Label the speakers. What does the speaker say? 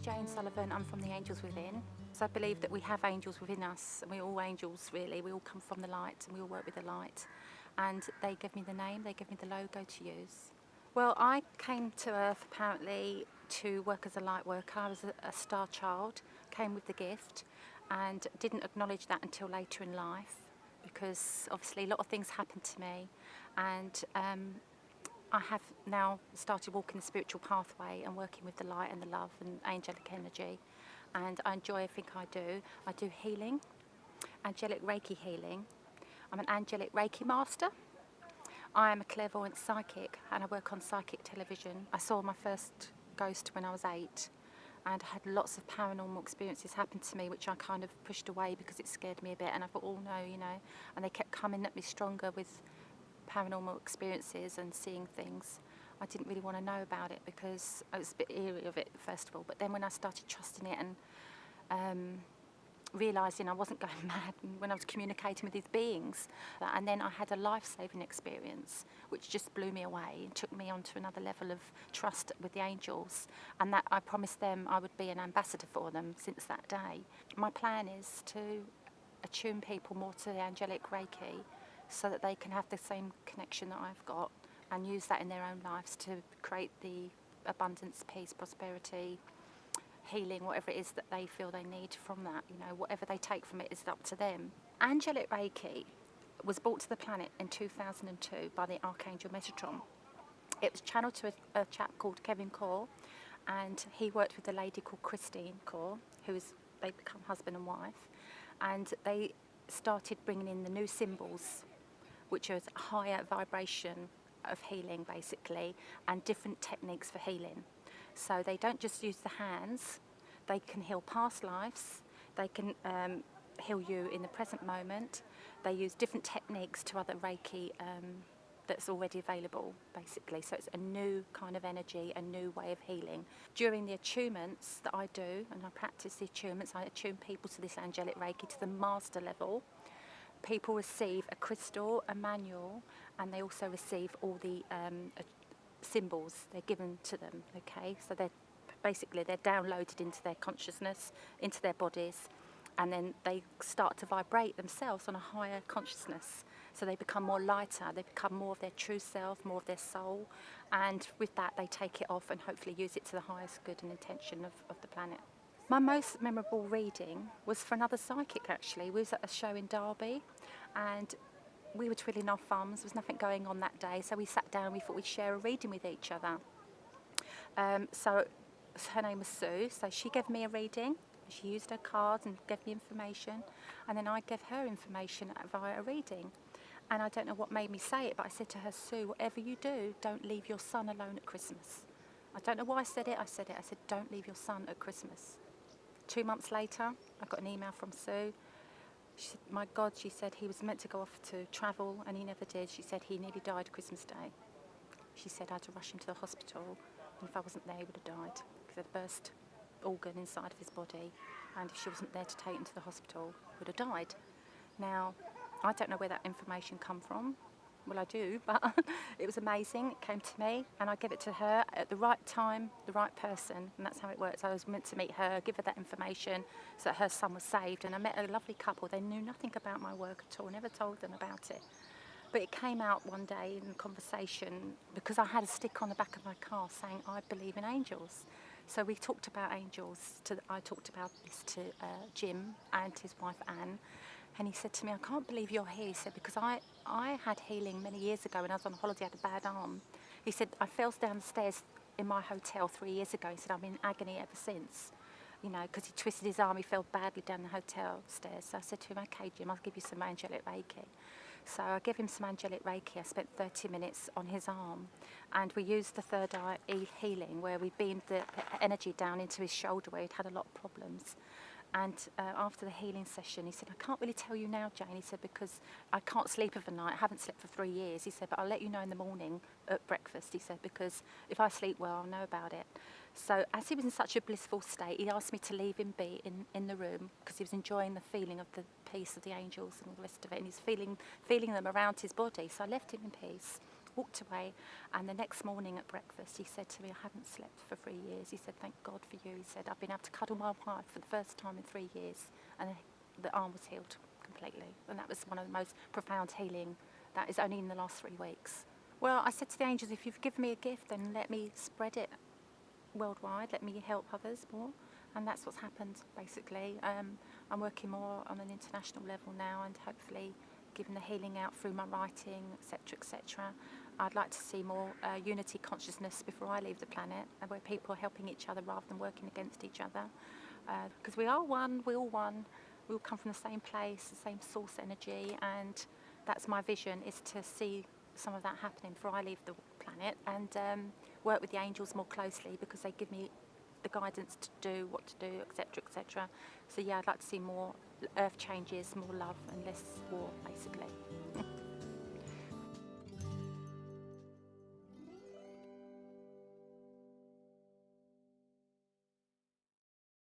Speaker 1: Jane Sullivan. I'm from the Angels Within. So I believe that we have angels within us, and we're all angels really. We all come from the light and we all work with the light. And they give me the name, they give me the logo to use. Well, I came to Earth apparently to work as a light worker. I was a star child, came with the gift, and didn't acknowledge that until later in life, because obviously a lot of things happened to me, and I have now started walking the spiritual pathway and working with the light and the love and angelic energy, and I enjoy everything I do. I do healing, angelic Reiki healing. I'm an angelic Reiki master. I am a clairvoyant psychic and I work on psychic television. I saw my first ghost when I was 8, and I had lots of paranormal experiences happen to me which I kind of pushed away because it scared me a bit, and I thought, oh no, you know, and they kept coming at me stronger with paranormal experiences and seeing things. I didn't really want to know about it because I was a bit eerie of it first of all, but then when I started trusting it and realising I wasn't going mad when I was communicating with these beings, and then I had a life-saving experience which just blew me away and took me on to another level of trust with the angels, and that I promised them I would be an ambassador for them since that day. My plan is to attune people more to the angelic Reiki so that they can have the same connection that I've got and use that in their own lives to create the abundance, peace, prosperity, healing, whatever it is that they feel they need from that. You know, whatever they take from it is up to them. Angelic Reiki was brought to the planet in 2002 by the Archangel Metatron. It was channeled to a chap called Kevin Core, and he worked with a lady called Christine Core, they become husband and wife, and they started bringing in the new symbols, which is a higher vibration of healing basically, and different techniques for healing. So they don't just use the hands, they can heal past lives, they can heal you in the present moment. They use different techniques to other Reiki that's already available basically. So it's a new kind of energy, a new way of healing. During the attunements that I do, and I practice the attunements, I attune people to this angelic Reiki to the master level. People receive a crystal, a manual, and they also receive all the symbols. They're given to them, okay? So they're downloaded into their consciousness, into their bodies, and then they start to vibrate themselves on a higher consciousness. So they become more lighter, they become more of their true self, more of their soul, and with that they take it off and hopefully use it to the highest good and intention of the planet. My most memorable reading was for another psychic actually. We was at a show in Derby and we were twiddling our thumbs. There was nothing going on that day, so we sat down and we thought we'd share a reading with each other. So her name was Sue, so she gave me a reading. She used her cards and gave me information, and then I gave her information via a reading. And I don't know what made me say it, but I said to her, Sue, whatever you do, don't leave your son alone at Christmas. I don't know why I said it. I said, don't leave your son at Christmas. 2 months later, I got an email from Sue. She said, my God, she said, he was meant to go off to travel and he never did. She said he nearly died Christmas Day. She said I had to rush him to the hospital, and if I wasn't there he would have died because they'd burst organ inside of his body, and if she wasn't there to take him to the hospital, he would have died. Now, I don't know where that information come from. Well, I do, but it was amazing. It came to me and I gave it to her at the right time, the right person, and that's how it works. I was meant to meet her, give her that information so that her son was saved, and I met a lovely couple. They knew nothing about my work at all, never told them about it. But it came out one day in conversation because I had a stick on the back of my car saying, I believe in angels. So we talked about angels. I talked about this to Jim and his wife Anne. And he said to me, I can't believe you're here. He said, because I had healing many years ago when I was on holiday, I had a bad arm. He said, I fell down the stairs in my hotel 3 years ago. He said, I'm in agony ever since, you know, because he twisted his arm, he fell badly down the hotel stairs. So I said to him, okay, Jim, I'll give you some angelic Reiki. So I gave him some angelic Reiki. I spent 30 minutes on his arm, and we used the third eye healing where we beamed the energy down into his shoulder where he'd had a lot of problems. And after the healing session, he said, I can't really tell you now, Jane. He said, because I can't sleep of a night. I haven't slept for 3 years. He said, but I'll let you know in the morning at breakfast. He said, because if I sleep well, I'll know about it. So as he was in such a blissful state, he asked me to leave him be in the room because he was enjoying the feeling of the peace of the angels and all the rest of it. And he's feeling them around his body. So I left him in peace. walked away, and the next morning at breakfast he said to me, I haven't slept for 3 years. He said, thank God for you. He said, I've been able to cuddle my wife for the first time in 3 years, and the arm was healed completely. And that was one of the most profound healing that is only in the last 3 weeks. Well, I said to the angels, if you've given me a gift, then let me spread it worldwide, let me help others more. And that's what's happened, basically. I'm working more on an international level now, and hopefully giving the healing out through my writing, etc., etc. I'd like to see more unity consciousness before I leave the planet, where people are helping each other rather than working against each other. Because we are one, we're all one, we all come from the same place, the same source energy, and that's my vision, is to see some of that happening before I leave the planet, and work with the angels more closely, because they give me the guidance to do what to do, etc., etc. So yeah, I'd like to see more earth changes, more love and less war, basically.